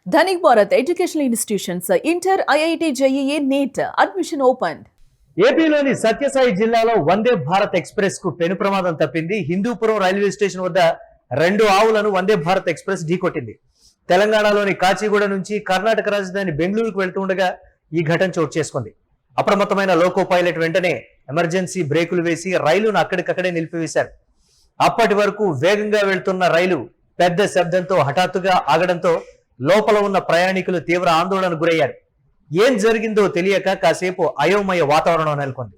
Dhanik Bharat Educational Institutions, Inter, IIT, JEE, NEET, admission opened. ఏపీలోని సత్యసాయి జిల్లాలో Vande Bharat express కు పెను ప్రమాదం తప్పింది. హిందూపురం రైల్వే స్టేషన్ వద్ద 2 ఆవులను వందే భారత్ ఎక్స్ప్రెస్ ఢీకొట్టింది. తెలంగాణలోని కాచిగూడ నుంచి కర్ణాటక రాజధాని బెంగళూరుకు వెళ్తుండగా ఈ ఘటన చోటు చేసుకుంది. అప్రమత్తమైన లోకో పైలట్ వెంటనే ఎమర్జెన్సీ బ్రేకులు వేసి రైలును అక్కడికక్కడే నిలిపివేశారు. అప్పటి వరకు వేగంగా వెళ్తున్న రైలు పెద్ద శబ్దంతో హఠాత్తుగా ఆగడంతో లోపల ఉన్న ప్రయాణికులు తీవ్ర ఆందోళనకు గురయ్యారు. ఏం జరిగిందో తెలియక కాసేపు అయోమయ వాతావరణం నెలకొంది.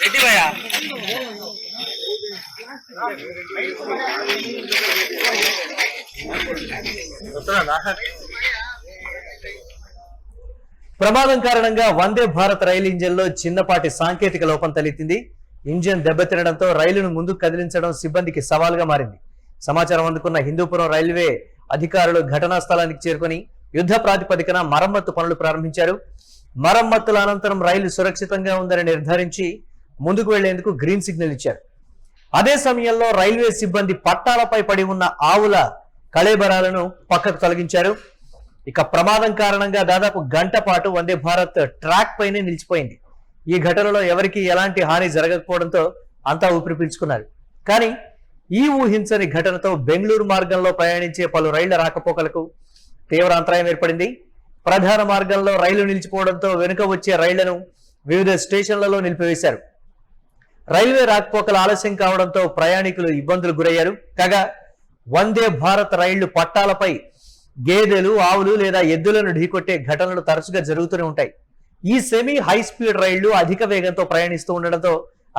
రెడ్డి భయ్యా ప్రమాదం కారణంగా వందే భారత్ రైలు ఇంజన్లో చిన్నపాటి సాంకేతిక లోపం తలెత్తింది. ఇంజన్ దెబ్బతినడంతో రైలును ముందుకు కదిలించడం సిబ్బందికి సవాల్గా మారింది. సమాచారం అందుకున్న హిందూపురం రైల్వే అధికారులు ఘటనా స్థలానికి చేరుకుని యుద్ధ ప్రాతిపదికన మరమ్మత్తు పనులు ప్రారంభించారు. మరమ్మతుల అనంతరం రైలు సురక్షితంగా ఉందని నిర్ధారించి ముందుకు వెళ్లేందుకు గ్రీన్ సిగ్నల్ ఇచ్చారు. అదే సమయంలో రైల్వే సిబ్బంది పట్టాలపై పడి ఉన్న ఆవుల కళేబరాలను పక్కకు తొలగించారు. ఇక ప్రమాదం కారణంగా దాదాపు గంట పాటు వందే భారత్ ట్రాక్ పైనే నిలిచిపోయింది. ఈ ఘటనలో ఎవరికీ ఎలాంటి హాని జరగకపోవడంతో అంతా ఊపిరి పీల్చుకున్నారు. కానీ ఈ ఊహించని ఘటనతో బెంగళూరు మార్గంలో ప్రయాణించే పలు రైళ్ల రాకపోకలకు తీవ్ర అంతరాయం ఏర్పడింది. ప్రధాన మార్గంలో రైలు నిలిచిపోవడంతో వెనుక వచ్చే రైళ్లను వివిధ స్టేషన్లలో నిలిపివేశారు. రైల్వే రాకపోకల ఆలస్యం కావడంతో ప్రయాణికులు ఇబ్బందులు గురయ్యారు. కాగా వందే భారత్ రైళ్లు పట్టాలపై గేదెలు, ఆవులు లేదా ఎద్దులను ఢీకొట్టే ఘటనలు తరచుగా జరుగుతూనే ఉంటాయి. ఈ సెమీ హై స్పీడ్ రైళ్లు అధిక వేగంతో ప్రయాణిస్తూ ఉండడంతో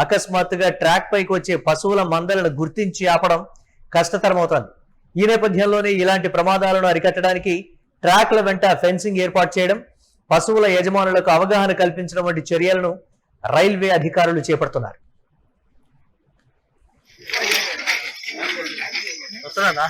అకస్మాత్తుగా ట్రాక్ పైకి వచ్చే పశువుల మందలను గుర్తించి ఆపడం కష్టతరమవుతోంది. ఈ నేపథ్యంలోనే ఇలాంటి ప్రమాదాలను అరికట్టడానికి ట్రాక్ల వెంట ఫెన్సింగ్ ఏర్పాటు చేయడం, పశువుల యజమానులకు అవగాహన కల్పించడం వంటి చర్యలను రైల్వే అధికారులు చేపడుతున్నారు. వస్తున్నా